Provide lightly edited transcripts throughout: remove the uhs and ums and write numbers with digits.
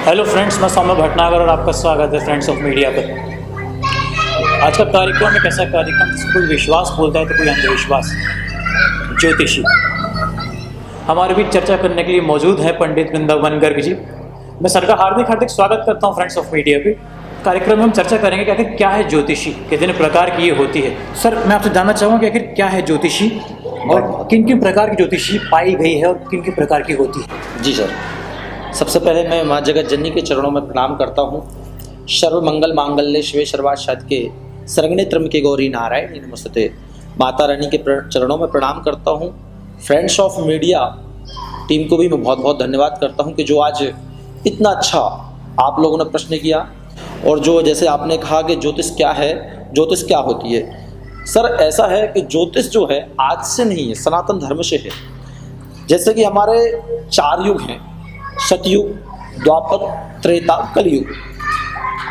Hello friends, मैं सौम्य भटनागर और आपका स्वागत है फ्रेंड्स ऑफ मीडिया पर। आज का कार्यक्रम एक ऐसा कार्यक्रम जिसको कोई विश्वास बोलता है तो कोई अंधविश्वास। ज्योतिषी हमारे बीच चर्चा करने के लिए मौजूद है पंडित वृंदावन गर्ग जी। मैं सर का हार्दिक स्वागत करता हूं फ्रेंड्स ऑफ मीडिया पे। कार्यक्रम में हम चर्चा करेंगे कि आखिर क्या है ज्योतिषी, कितने प्रकार की ये होती है। सर, मैं आपसे जानना चाहूँगा कि आखिर क्या है ज्योतिषी और किन किन प्रकार की ज्योतिषी पाई गई है और किन किन प्रकार की होती है। जी सर, सबसे पहले मैं माँ जगत जननी के चरणों में प्रणाम करता हूँ। सर्व मंगल मांगल्ये शिवे सर्वार्थ के सर्वणे त्र्यंबके गौरी नारायणी नमस्ते। माता रानी के चरणों में प्रणाम करता हूँ। फ्रेंड्स ऑफ मीडिया टीम को भी मैं बहुत बहुत धन्यवाद करता हूँ कि जो आज इतना अच्छा आप लोगों ने प्रश्न किया और जो जैसे आपने कहा कि ज्योतिष क्या है, ज्योतिष क्या होती है। सर, ऐसा है कि ज्योतिष जो है आज से नहीं है, सनातन धर्म से है। जैसे कि हमारे 4 युग हैं, सतयुग, द्वापर, त्रेता, कलयुग।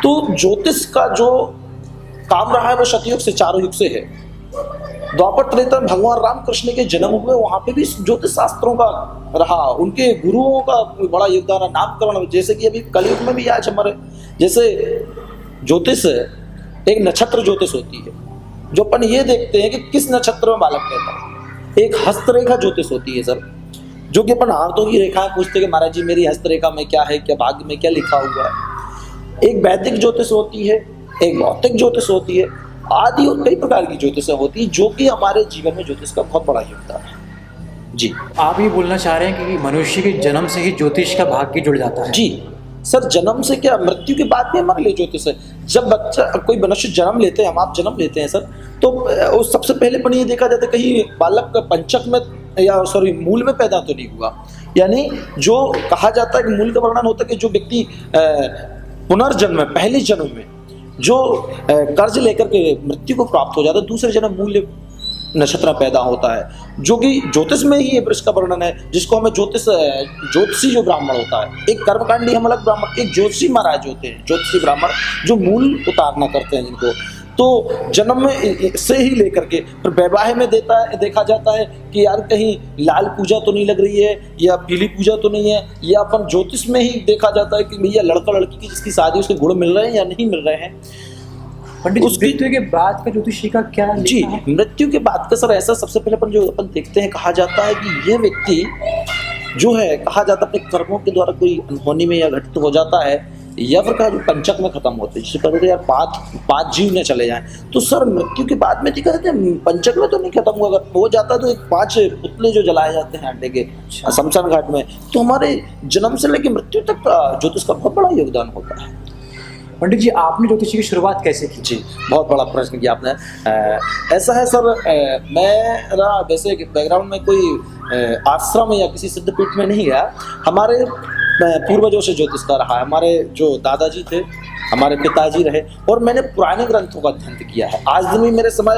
तो ज्योतिष का जो काम रहा है वो सतयुग से, 4 युग से है। द्वापर त्रेता भगवान राम कृष्ण के जन्म हुए, वहाँ पे भी ज्योतिष शास्त्रों का रहा, उनके गुरुओं का बड़ा योगदान है। नामकरण जैसे कि अभी कलयुग में भी आज हमारे जैसे ज्योतिष एक नक्षत्र ज्योतिष होती है, जो अपन ये देखते हैं कि किस नक्षत्र में बालक पैदा है। एक हस्तरेखा ज्योतिष होती है सर, जो कि अपन हाथों की रेखाएं पूछते हैं कि महाराज जी मेरी हस्तरेखा में क्या है, क्या भाग्य में क्या लिखा हुआ है। एक वैदिक ज्योतिष होती है, एक भौतिक ज्योतिष होती है, आदि और कई प्रकार की ज्योतिष होती है, जो कि हमारे जीवन में ज्योतिष का बहुत बड़ा योगदान है। जी, आप ये बोलना चाह रहे हैं कि मनुष्य के जन्म से ही ज्योतिष का भाग्य जुड़ जाता है। जी सर, जन्म से क्या, मृत्यु के बाद भी हमारे लिए ज्योतिष है। जब बच्चा कोई मनुष्य जन्म लेते हैं, हम आप जन्म लेते हैं सर, तो उस सबसे पहले अपन ये देखा जाता है कहीं बालक पंचक में या मूल में पैदा तो नहीं हुआ। यानी जो कहा जाता है कि मूल का वर्णन होता है कि जो व्यक्ति पुनर्जन्म में, पहले जन्म में जो कर्ज लेकर के मृत्यु को प्राप्त हो जाता है, दूसरे जन्म मूल्य नक्षत्र पैदा होता है, जो कि ज्योतिष में ही इसका वर्णन है, जिसको हमें ज्योतिषी जो ब्राह्मण होता है। एक कर्मकांडी हम अलग ब्राह्मण, एक ज्योतिषी महाराज होते हैं, ज्योतिषी ब्राह्मण जो मूल उतारना करते हैं जिनको। तो जन्म में से ही लेकर के फिर वैवाह में देखा जाता है कि यार कहीं लाल पूजा तो नहीं लग रही है या पीली पूजा तो नहीं है, या अपन ज्योतिष में ही देखा जाता है कि भैया लड़का लड़की की जिसकी शादी उसके गुण मिल रहे हैं या नहीं मिल रहे हैं। पंडित, मृत्यु के बाद का ज्योतिषी का क्या जी है? मृत्यु के बाद का सर ऐसा सबसे पहले अपन देखते हैं, कहा जाता है कि ये व्यक्ति जो है, कहा जाता है अपने कर्मों के द्वारा कोई अनहोनी में या घटित हो जाता है, या फिर कहा जो पंचक में खत्म होते हैं, जिसे कहते हैं यार 5 जीव ने चले जाएं। तो सर मृत्यु के बाद में देखा जाता है पंचक में तो नहीं खत्म हुआ, अगर हो जाता है तो एक 5 पुतले जो जलाए जाते हैं अंडे के शमशान घाट में। तो हमारे जन्म से लेकर मृत्यु तक का ज्योतिष का बहुत बड़ा योगदान होता है। पंडित जी, आपने ज्योतिषी की शुरुआत कैसे की? जी, बहुत बड़ा प्रश्न किया आपने। ऐसा है सर, मेरा वैसे बैकग्राउंड में कोई आश्रम या किसी सिद्धपीठ में नहीं गया। हमारे पूर्वजों से ज्योतिष का रहा है। हमारे जो दादाजी थे, हमारे पिताजी रहे, और मैंने पुराने ग्रंथों का अध्ययन किया है। आज दिन भी मेरे समय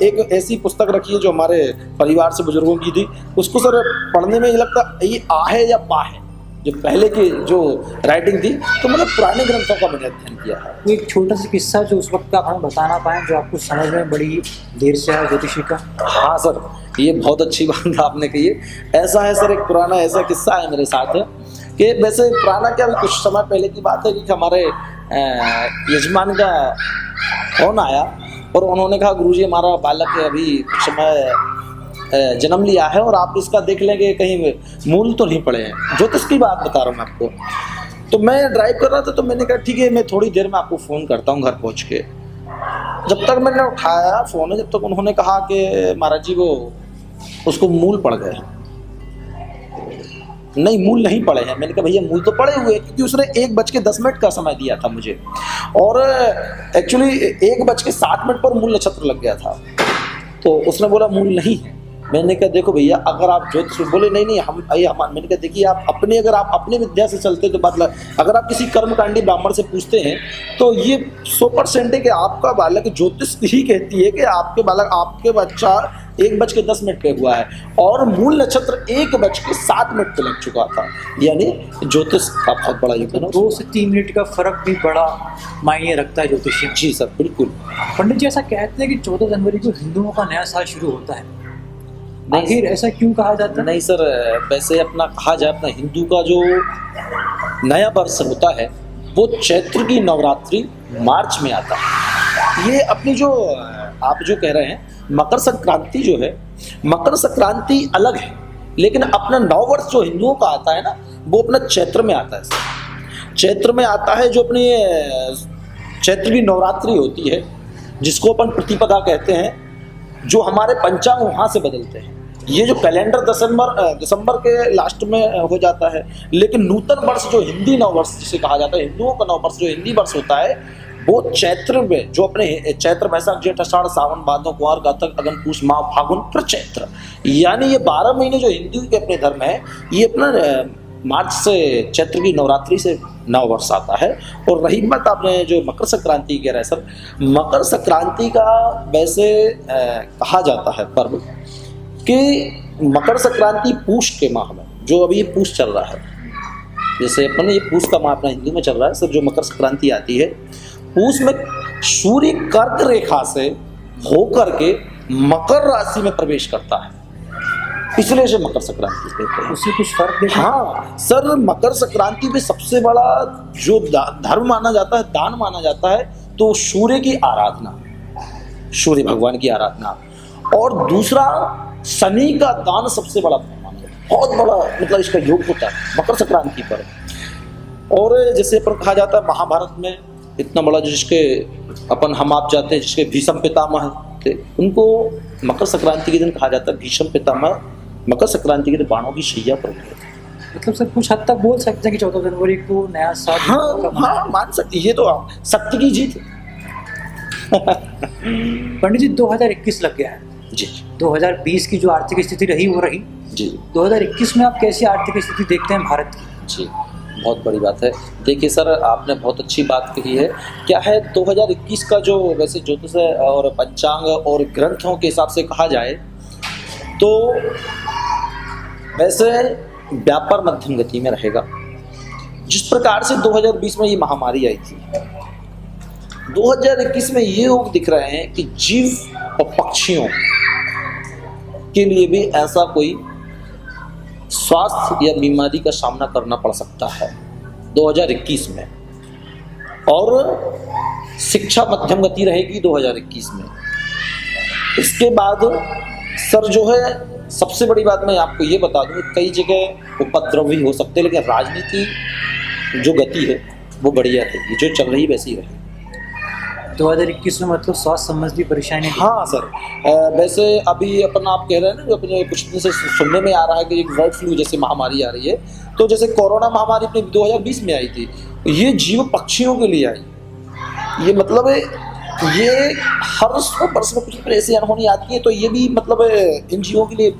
एक ऐसी पुस्तक रखी है जो हमारे परिवार से बुजुर्गों की थी, उसको सर पढ़ने में ये लगता ये आ है या पा है, जो पहले की जो राइटिंग थी। तो मतलब पुराने ग्रंथों का मैंने अध्ययन किया है। वो एक छोटा सा किस्सा जो उस वक्त आप हमें बताना पाएं, जो आपको समझ में बड़ी देर से आया ज्योतिषी का। हाँ सर, ये बहुत अच्छी बात आपने कही है। ऐसा है सर, एक पुराना ऐसा किस्सा है मेरे साथ कि वैसे पुराना क्या, कुछ समय पहले की बात है कि हमारे यजमान का फोन आया और उन्होंने कहा गुरुजी हमारा बालक अभी कुछ समय जन्म लिया है और आप इसका देख लेंगे कहीं मूल तो नहीं पड़े हैं। ज्योतिष की बात बता रहा हूँ मैं आपको। तो मैं ड्राइव कर रहा था, तो मैंने कहा ठीक है मैं थोड़ी देर में आपको फ़ोन करता हूँ घर पहुँच के। जब तक मैंने उठाया फ़ोन, जब तक उन्होंने कहा कि महाराज जी वो उसको मूल पड़ गए। नहीं, मूल नहीं पड़े हैं। मैंने कहा भैया मूल तो पड़े हुए, क्योंकि उसने 1:10 का समय दिया था मुझे, और एक्चुअली 1:07 पर मूल नक्षत्र लग गया था। तो उसने बोला मूल नहीं है। मैंने कहा देखो भैया, अगर आप ज्योतिष बोले नहीं हम मैंने कहा देखिए आप अपने, अगर आप अपने विद्या से चलते तो बात, अगर आप किसी कर्मकांडी ब्राह्मण से पूछते हैं तो ये 100% है कि आपका बालक, ज्योतिष ही कहती है कि आपके बालक, आपके बच्चा 1:10 पे हुआ है और मूल नक्षत्र 1:07 पे लग चुका था। यानी ज्योतिष का बहुत बड़ा योगदान। 2 से 3 मिनट का फर्क भी बड़ा मायने रखता है ज्योतिषी। जी सर, बिल्कुल। पंडित जी, ऐसा कहते हैं कि 14 जनवरी को हिंदुओं का नया साल शुरू होता है, आखिर ऐसा क्यों कहा जाता है? नहीं सर, वैसे अपना कहा जाए, अपना हिंदू का जो नया वर्ष होता है वो चैत्र की नवरात्रि मार्च में आता है। ये अपनी जो आप जो कह रहे हैं मकर संक्रांति जो है, मकर संक्रांति अलग है, लेकिन अपना नव वर्ष जो हिंदुओं का आता है ना, वो अपना चैत्र में आता है। चैत्र में आता है, जो अपनी चैत्र की नवरात्रि होती है, जिसको अपन प्रतिपदा कहते हैं, जो हमारे पंचांग वहाँ से बदलते हैं। ये जो कैलेंडर दिसंबर के लास्ट में हो जाता है, लेकिन नूतन वर्ष जो हिंदी नव वर्ष जिसे कहा जाता है, हिंदुओं का नव वर्ष जो हिंदी वर्ष होता है, वो चैत्र में, जो अपने चैत्र वैशाख जेठ आषाढ़ सावन भादौ कुंवर कातिक अगन पूष माह फागुन प्रचैत्र, यानी ये 12 महीने जो हिंदू के अपने धर्म है, ये अपना मार्च से चैत्र की नवरात्रि से नव वर्ष आता है। और रही बात आपने जो मकर संक्रांति कह रहे हैं सर, मकर संक्रांति का वैसे कहा जाता है पर्व कि मकर संक्रांति पूष के माह में, जो अभी ये पूष चल रहा है, जैसे अपन ये पूष का माह अपना हिंदू में चल रहा है सर, जो मकर संक्रांति आती है, पूष में सूर्य कर्क रेखा से होकर के मकर राशि में प्रवेश करता है, इसलिए से मकर संक्रांति कहते हैं। उससे कुछ फर्क देखा? हाँ सर, मकर संक्रांति में सबसे बड़ा जो धर्म माना जाता है, दान माना जाता है, तो सूर्य की आराधना, सूर्य भगवान की आराधना, और दूसरा शनि का दान सबसे बड़ा माना जाता है। बहुत बड़ा मतलब इसका योग होता है मकर संक्रांति पर। और जैसे पर कहा जाता है महाभारत में इतना बड़ा जिसके अपन हम आप जाते हैं, जिसके भीष्म पितामह थे, उनको मकर संक्रांति के दिन कहा जाता है भीष्म पितामह मकर संक्रांति के दिन बाणों की शैया पर हुए थे। मतलब सर कुछ हद तक बोल सकते हैं कि 14 जनवरी को नया साल? हाँ मान सकते, ये तो सत्य की जीत। पंडित जी 2021 लग गया है जी। 2020 की जो आर्थिक स्थिति रही वो रही जी। 2021 में आप कैसी आर्थिक स्थिति देखते हैं भारत की? जी, बहुत बड़ी बात है। देखिए सर, आपने बहुत अच्छी बात कही है। क्या है 2021 का जो वैसे ज्योतिष और पंचांग और ग्रंथों के हिसाब से कहा जाए तो वैसे व्यापार मध्यम गति में रहेगा। जिस प्रकार से 2020 में ये महामारी आई थी, 2021 में ये योग दिख रहे हैं कि जीव और पक्षियों के लिए भी ऐसा कोई स्वास्थ्य या बीमारी का सामना करना पड़ सकता है 2021 में। और शिक्षा मध्यम गति रहेगी 2021 में। इसके बाद सर जो है सबसे बड़ी बात मैं आपको ये बता दूं, कई जगह उपद्रव भी हो सकते हैं, लेकिन राजनीति जो गति है वो बढ़िया रहेगी, जो चल रही वैसी रहेगी। 2021 में मतलब स्वास्थ्य संबंधी परेशानी? हाँ सर, वैसे अभी अपन आप कह रहे हैं ना, जो अपने कुछ दिन से सुनने में आ रहा है कि एक बर्ड फ्लू जैसे महामारी आ रही है, तो जैसे कोरोना महामारी अपनी 2020 में आई थी, ये जीव पक्षियों के लिए आई। ये मतलब ये हर 100 वर्ष में कुछ ऐसी अनहोनी आती है, तो ये भी मतलब इन जीवों के लिए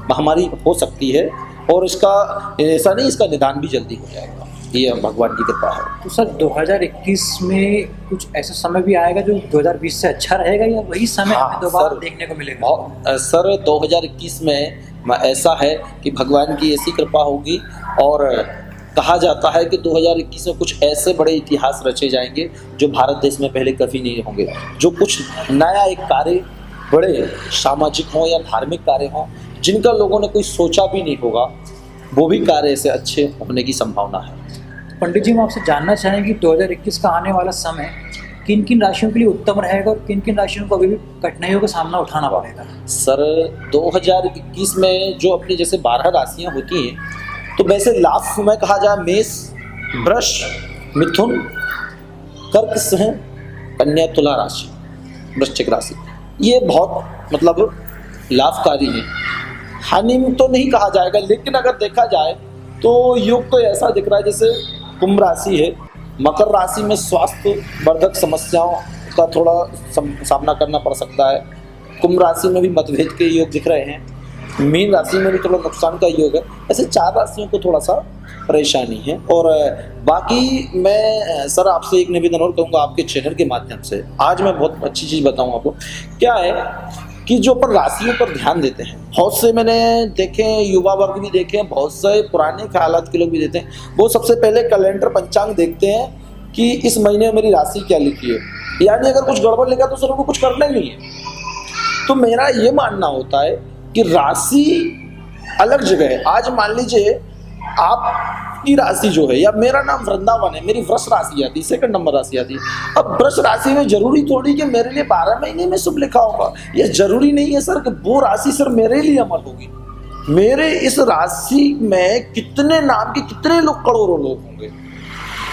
महामारी हो सकती है। और इसका ऐसा नहीं, इसका निदान भी जल्दी हो जाएगा, ये भगवान की कृपा है। तो सर 2021 में कुछ ऐसा समय भी आएगा जो 2020 से अच्छा रहेगा, या वही समय हमें दोबारा देखने को मिलेगा? सर 2021 में ऐसा है कि भगवान की ऐसी कृपा होगी, और कहा जाता है कि 2021 में कुछ ऐसे बड़े इतिहास रचे जाएंगे जो भारत देश में पहले कभी नहीं होंगे। जो कुछ नया एक कार्य, बड़े सामाजिक हों या धार्मिक कार्य हों, जिनका लोगों ने कोई सोचा भी नहीं होगा, वो भी कार्य ऐसे अच्छे होने की संभावना है। पंडित जी, हम आपसे जानना चाहेंगे कि 2021 का आने वाला समय किन किन राशियों के लिए उत्तम रहेगा और किन किन राशियों को अभी भी कठिनाइयों का सामना उठाना पड़ेगा? सर 2021 में जो अपनी जैसे 12 राशियां होती हैं, तो वैसे लाभ में कहा जाए मेष, वृष, मिथुन, कर्क, सिंह, कन्या, तुला राशि, वृश्चिक राशि, ये बहुत मतलब लाभकारी है। हानि तो नहीं कहा जाएगा, लेकिन अगर देखा जाए तो योग तो ऐसा दिख रहा है जैसे कुंभ राशि है, मकर राशि में स्वास्थ्य वर्धक समस्याओं का थोड़ा सामना करना पड़ सकता है। कुंभ राशि में भी मतभेद के योग दिख रहे हैं। मीन राशि में भी थोड़ा नुकसान का योग है। ऐसे 4 राशियों को थोड़ा सा परेशानी है। और बाकी मैं सर आपसे एक निवेदन और करूँगा आपके चैनल के माध्यम से। आज मैं बहुत अच्छी चीज़ बताऊँ आपको। क्या है कि जो अपन राशियों पर ध्यान देते हैं, बहुत से मैंने देखे हैं, युवा वर्ग भी देखे हैं, बहुत से पुराने ख्यालात के लोग भी देते हैं, वो सबसे पहले कैलेंडर पंचांग देखते हैं कि इस महीने में मेरी राशि क्या लिखी है, यानी अगर कुछ गड़बड़ लिखा तो सर उनको कुछ करना ही नहीं है। तो मेरा ये मानना होता है कि राशि अलग जगह है। आज मान लीजिए आप आपकी राशि जो है, या मेरा नाम वृंदावन है, मेरी वृष राशि आती है, सेकंड नंबर राशि आती है। अब वृष राशि में जरूरी थोड़ी कि मेरे लिए 12 महीने में शुभ लिखा होगा, ये जरूरी नहीं है सर कि वो राशि सर मेरे लिए अमल होगी। मेरे इस राशि में कितने नाम के कितने लोग, करोड़ों लोग होंगे,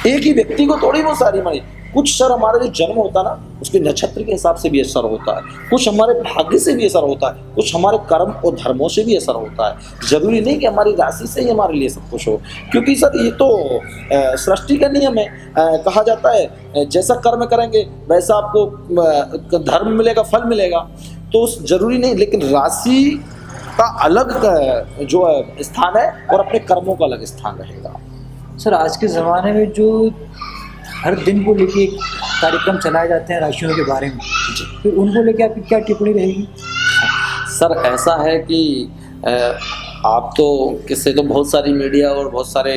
एक ही व्यक्ति को थोड़ी वो सारी मणि। कुछ सर हमारा जो जन्म होता है ना, उसके नक्षत्र के हिसाब से भी असर होता है, कुछ हमारे भाग्य से भी असर होता है, कुछ हमारे कर्म और धर्मों से भी असर होता है। जरूरी नहीं कि हमारी राशि से ही हमारे लिए सब कुछ हो, क्योंकि सर ये तो सृष्टि का नियम है। कहा जाता है जैसा कर्म करेंगे वैसा आपको धर्म मिलेगा, फल मिलेगा। तो जरूरी नहीं, लेकिन राशि का अलग जो स्थान है और अपने कर्मों का अलग स्थान रहेगा। सर आज के ज़माने में जो हर दिन को लेके एक कार्यक्रम चलाए जाते हैं राशियों के बारे में, तो उनको लेके आपकी क्या टिप्पणी रहेगी? सर ऐसा है कि आप तो किससे तो बहुत सारी मीडिया और बहुत सारे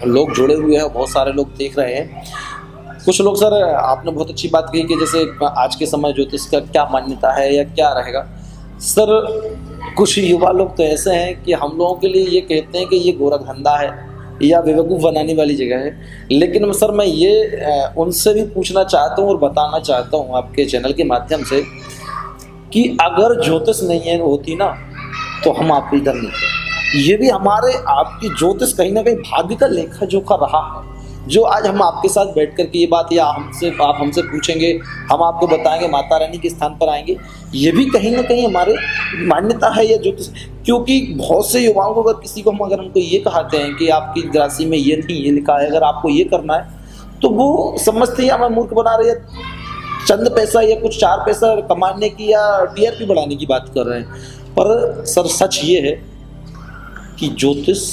लोग जुड़े हुए हैं, बहुत सारे लोग देख रहे हैं। कुछ लोग सर, आपने बहुत अच्छी बात कही कि जैसे आज के समय ज्योतिष का क्या मान्यता है या क्या रहेगा। सर कुछ युवा लोग तो ऐसे हैं कि हम लोगों के लिए ये कहते हैं कि ये गोरखधंधा है या बेवकूफ़ बनाने वाली जगह है। लेकिन सर मैं ये उनसे भी पूछना चाहता हूँ और बताना चाहता हूँ आपके चैनल के माध्यम से कि अगर ज्योतिष नहीं होती ना तो हम आप इधर नहीं थे। ये भी हमारे आपकी ज्योतिष कहीं ना कहीं भाग्य का लेखा जोखा रहा है, जो आज हम आपके साथ बैठ कर के ये बात, या आप हमसे पूछेंगे, हम आपको बताएंगे, माता रानी के स्थान पर आएंगे। ये भी कहीं ना कहीं हमारे मान्यता है या ज्योतिष। क्योंकि बहुत से युवाओं को अगर हमको ये कहते हैं कि आपकी राशि में ये नहीं ये लिखा है, अगर आपको ये करना है, तो वो समझते हैं हमें मूर्ख बना रहे हैं, चंद पैसा या कुछ 4 पैसा कमाने की या टीआरपी बढ़ाने की बात कर रहे हैं। पर सर सच ये है कि ज्योतिष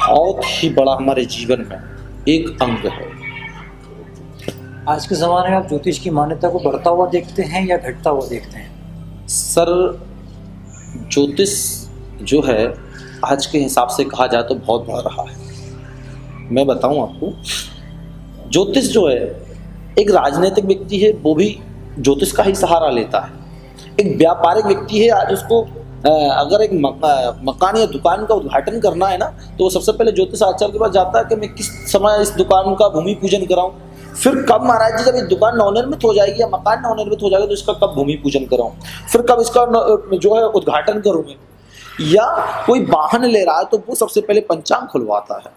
बहुत ही बड़ा हमारे जीवन में एक अंग है। आज के ज़माने में आप ज्योतिष की मान्यता को बढ़ता हुआ देखते हैं या घटता हुआ देखते हैं? सर ज्योतिष जो है आज के हिसाब से कहा जाए तो बहुत बढ़ रहा है। मैं बताऊं आपको, ज्योतिष जो है, एक राजनीतिक व्यक्ति है वो भी ज्योतिष का ही सहारा लेता है। एक व्यापारिक व्यक्ति है, आज उसको अगर एक मकान या दुकान का उद्घाटन करना है ना, तो वो सबसे पहले ज्योतिष आचार्य के पास जाता है कि मैं किस समय इस दुकान का भूमि पूजन कराऊं, फिर कब महाराज जी जब ये दुकान नवनिर्मित हो जाएगी या मकान नवनिर्मित हो जाएगा तो इसका कब भूमि पूजन कराऊं, फिर कब इसका जो है उद्घाटन करूं मैं। या कोई वाहन ले रहा है तो वो सबसे पहले पंचांग खुलवाता है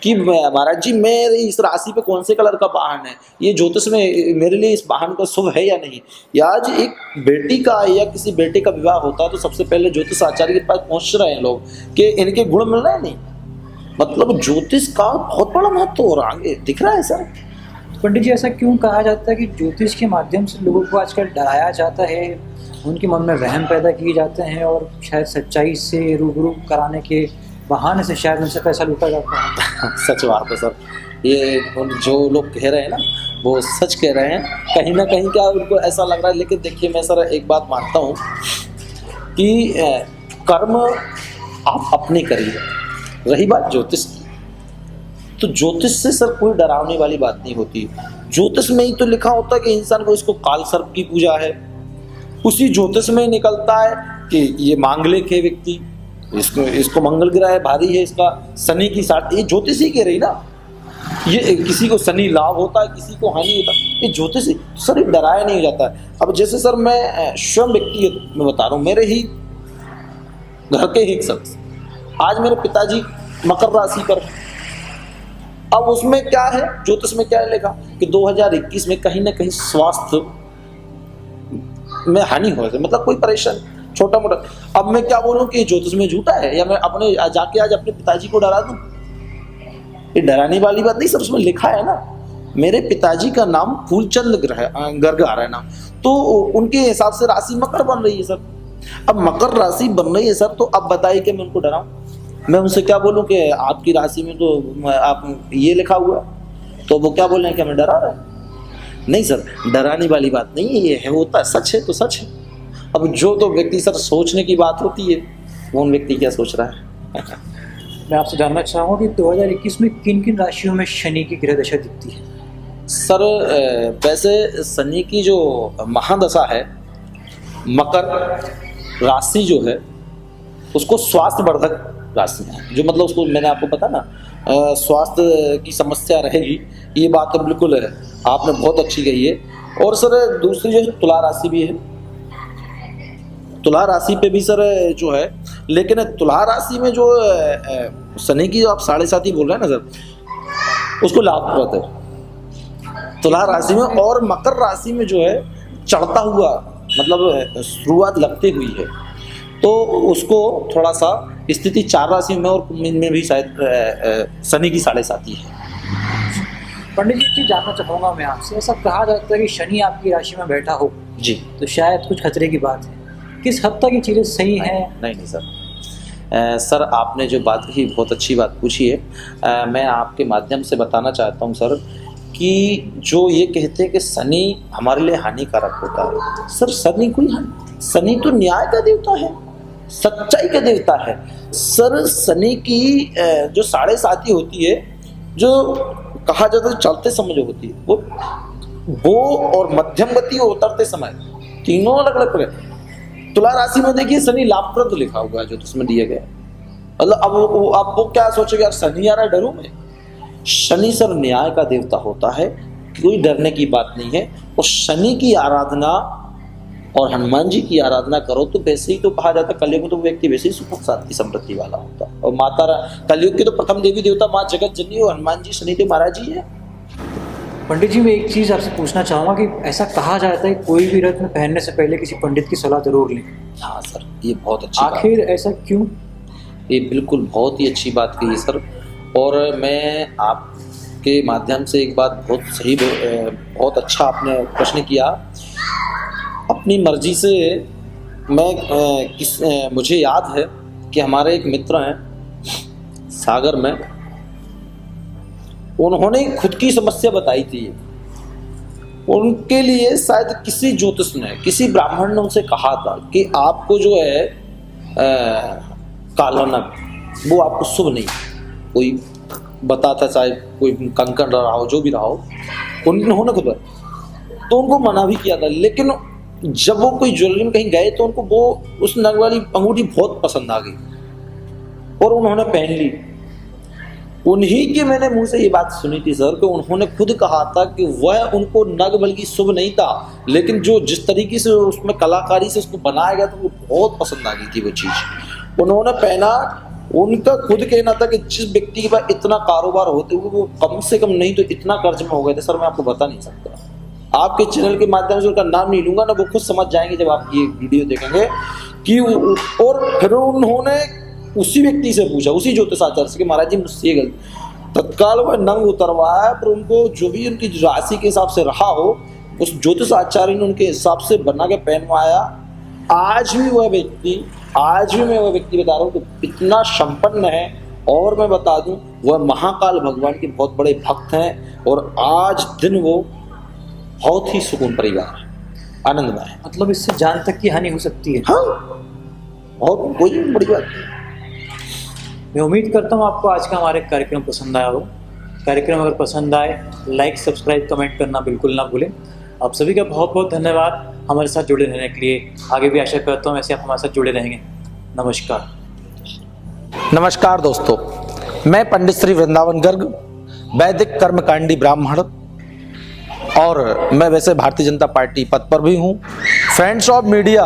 कि महाराज जी मेरे इस राशि पे कौन से कलर का वाहन है, ये ज्योतिष में मेरे लिए इस वाहन का शुभ है या नहीं। या आज एक बेटी का या किसी बेटे का विवाह होता है तो सबसे पहले ज्योतिष आचार्य के पास पहुंच रहे हैं लोग कि इनके गुण मिल रहे हैं नहीं। मतलब ज्योतिष का बहुत बड़ा महत्व हो रहा है, दिख रहा है सर। पंडित जी, ऐसा क्यों कहा जाता है कि ज्योतिष के माध्यम से लोगों को आजकल डराया जाता है, उनके मन में वहम पैदा किए जाते हैं और शायद सच्चाई से रूबरू कराने के बहाने से शायद उनसे पैसा लूटा जाता है? सच बात है सर, ये जो लोग कह रहे हैं ना वो सच कह रहे हैं। कहीं ना कहीं क्या उनको ऐसा लग रहा है, लेकिन देखिए मैं सर एक बात मानता हूँ कि कर्म आप अपने करिए। रही बात ज्योतिष की, तो ज्योतिष से सर कोई डरावने वाली बात नहीं होती। ज्योतिष में ही तो लिखा होता है कि इंसान को इसको काल सर्प की पूजा है। उसी ज्योतिष में निकलता है कि ये मांगलिक है व्यक्ति, इसको मंगल ग्रह भारी है, इसका शनि की साथ, ये ज्योतिष ही कह रही ना। ये किसी को शनि लाभ होता है, किसी को हानि होता है, ये ज्योतिष ही। सर ये डराया नहीं जाता है। अब जैसे सर मैं स्वयं व्यक्ति में बता रहा हूँ, मेरे ही घर के ही एक शख्स, आज मेरे पिताजी मकर राशि पर, अब उसमें क्या है, ज्योतिष में क्या है लिखा कि 2021 में कहीं ना कहीं स्वास्थ्य में हानि हो रही है, मतलब कोई परेशान छोटा मोटा। अब मैं क्या बोलूं कि ज्योतिष में झूठा है, या मैं अपने जाके आज अपने पिताजी को डरा दूं? ये डराने वाली बात नहीं सर, उसमें लिखा है ना। मेरे पिताजी का नाम फूलचंद गर्ग आ रहा है नाम, तो उनके हिसाब से राशि मकर बन रही है सर। अब मकर राशि बन रही है सर, तो अब बताइए कि मैं उनको डराऊं? मैं उनसे क्या बोलूं कि आपकी राशि में तो आप ये लिखा हुआ, तो वो क्या बोल रहे हैं कि हमें डरा रहा है? नहीं सर, डराने वाली बात नहीं है, ये है, होता है, सच है तो सच है। अब जो तो व्यक्ति सर सोचने की बात होती है, वो उन व्यक्ति क्या सोच रहा है। मैं आपसे जानना चाहूँगा कि 2021 में किन किन राशियों में शनि की ग्रह दशा दिखती है? सर वैसे शनि की जो महादशा है, मकर राशि जो है उसको स्वास्थ्य वर्धक राशियाँ हैं, जो मतलब उसको मैंने आपको पता ना स्वास्थ्य की समस्या रहेगी, ये बात तो बिल्कुल है, आपने बहुत अच्छी कही है। और सर दूसरी जो तुला राशि भी है, तुला राशि पे भी सर जो है, लेकिन तुला राशि में जो शनि की आप 7.5 बोल रहे हैं ना सर, उसको लाभप्रद है तुला राशि में। और मकर राशि में जो है चढ़ता हुआ मतलब शुरुआत लगती हुई है, तो उसको थोड़ा सा स्थिति 4 राशि में और इनमें भी शायद शनि की 7.5 है। पंडित जी, एक चीज़ जानना चाहूँगा मैं आपसे, ऐसा कहा जाता है कि शनि आपकी राशि में बैठा हो जी तो शायद कुछ खतरे की बात है, किस हद तक ये चीज़ें सही हैं? नहीं सर, सर आपने जो बात कही बहुत अच्छी बात पूछी है। मैं आपके माध्यम से बताना चाहता हूँ सर कि जो ये कहते हैं कि शनि हमारे लिए हानिकारक होता है, सर शनि तो न्याय का देवता है, सच्चाई का देवता है। सर शनि की जो 7.5 होती है, जो कहा जाता है चलते समय जो होती है, वो और मध्यम गति और उतरते समय, तीनों अलग अलग प्रकार। तुला राशि में देखिए शनि लाभप्रद लिखा हुआ है जो उसमें दिया गया है। मतलब अब वो क्या सोचेगा, यार शनि आ रहा है डरूं मैं? शनि सर न्याय का देवता होता है, कोई डरने की बात नहीं है। और शनि की आराधना और हनुमान जी की आराधना करो तो वैसे ही तो कहा जाता है, कलयुग में तो व्यक्ति वैसे ही सुख शांति समृद्धि वाला होता है। और कलयुग के तो प्रथम देवी देवता माँ जगत जननी और हनुमान जी शनिदेव महाराज जी है। पंडित जी, मैं एक चीज़ आपसे पूछना चाहूँगा कि ऐसा कहा जाता है कोई भी रत्न पहनने से पहले किसी पंडित की सलाह जरूर लें। हाँ सर, ये बहुत अच्छी आखिर ऐसा क्यों? ये बिल्कुल बहुत ही अच्छी बात कही सर। और मैं आपके माध्यम से एक बात बहुत अच्छा आपने प्रश्न किया। अपनी मर्जी से मुझे याद है कि हमारे एक मित्र हैं सागर में, उन्होंने खुद की समस्या बताई थी। उनके लिए शायद किसी ज्योतिष ने, किसी ब्राह्मण ने उनसे कहा था कि आपको जो है काला नग, वो आपको शुभ नहीं। कोई बताता, चाहे कोई कंकड़ रहा हो, जो भी रहा हो, उन्होंने खुद तो उनको मना भी किया था। लेकिन जब वो कोई ज्वेलरी में कहीं गए तो उनको वो उस नग वाली अंगूठी बहुत पसंद आ गई और उन्होंने पहन ली। उन्हीं के मैंने मुंह से ये बात सुनी थी सर कि उन्होंने खुद कहा था कि वह उनको नग बल्कि शुभ नहीं था, लेकिन जो जिस तरीके से उसमें कलाकारी से उसको बनाया गया था वो बहुत पसंद आ गई थी वो चीज़। उन्होंने पहना। उनका खुद कहना था कि जिस व्यक्ति के पास इतना कारोबार होते हुए वो कम से कम नहीं तो इतना कर्ज में हो गए थे सर, मैं आपको बता नहीं सकता। आपके चैनल के माध्यम से उनका नाम नहीं लूंगा ना, वो खुद समझ जाएंगे जब आप ये वीडियो देखेंगे कि। और फिर उन्होंने उसी व्यक्ति से पूछा, उसी ज्योतिषाचार्य से, कि महाराज जी मुझसे ये गलती, तत्काल वह नंग उतरवाया। पर उनको जो भी उनकी राशि के हिसाब से रहा हो, उस ज्योतिषाचार्य ने उनके हिसाब से बना के पहनवाया। आज भी मैं वह व्यक्ति बता रहा हूँ तो इतना संपन्न है। और मैं बता दूं, वह महाकाल भगवान के बहुत बड़े भक्त हैं और आज दिन वो बहुत ही सुकून परिवार है, आनंदमय है। मतलब इससे जान तक की हानि हो सकती है? हाँ, बहुत कोई बड़ी बात नहीं। मैं उम्मीद करता हूँ आपको आज का हमारे कार्यक्रम पसंद आया हो। कार्यक्रम अगर पसंद आए, लाइक, सब्सक्राइब, कमेंट करना बिल्कुल ना भूलें। आप सभी का बहुत बहुत धन्यवाद हमारे साथ जुड़े रहने के लिए। आगे भी आशा करता हूँ ऐसे आप हमारे साथ जुड़े रहेंगे। नमस्कार दोस्तों, मैं पंडित श्री वृंदावन गर्ग, वैदिक कर्मकांडी ब्राह्मण, और मैं वैसे भारतीय जनता पार्टी पद पर भी हूँ। फ्रेंड्स ऑफ मीडिया,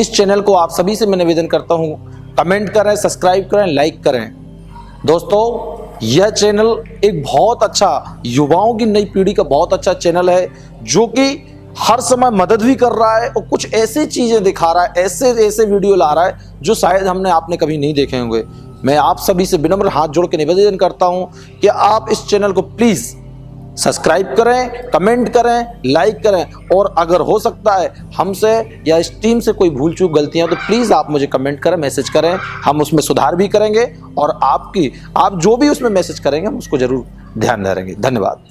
इस चैनल को आप सभी से मैं निवेदन करता हूँ, कमेंट करें, सब्सक्राइब करें, लाइक करें। दोस्तों, यह चैनल एक बहुत अच्छा, युवाओं की नई पीढ़ी का बहुत अच्छा चैनल है, जो कि हर समय मदद भी कर रहा है और कुछ ऐसी चीज़ें दिखा रहा है, ऐसे वीडियो ला रहा है जो शायद आपने कभी नहीं देखे होंगे। मैं आप सभी से विनम्र हाथ जोड़ के निवेदन करता हूं कि आप इस चैनल को प्लीज़ सब्सक्राइब करें, कमेंट करें, लाइक करें। और अगर हो सकता है हमसे या इस टीम से कोई भूल चूक गलतियां तो प्लीज़ आप मुझे कमेंट करें, मैसेज करें, हम उसमें सुधार भी करेंगे। और आप जो भी उसमें मैसेज करेंगे हम उसको जरूर ध्यान धरेंगे। धन्यवाद।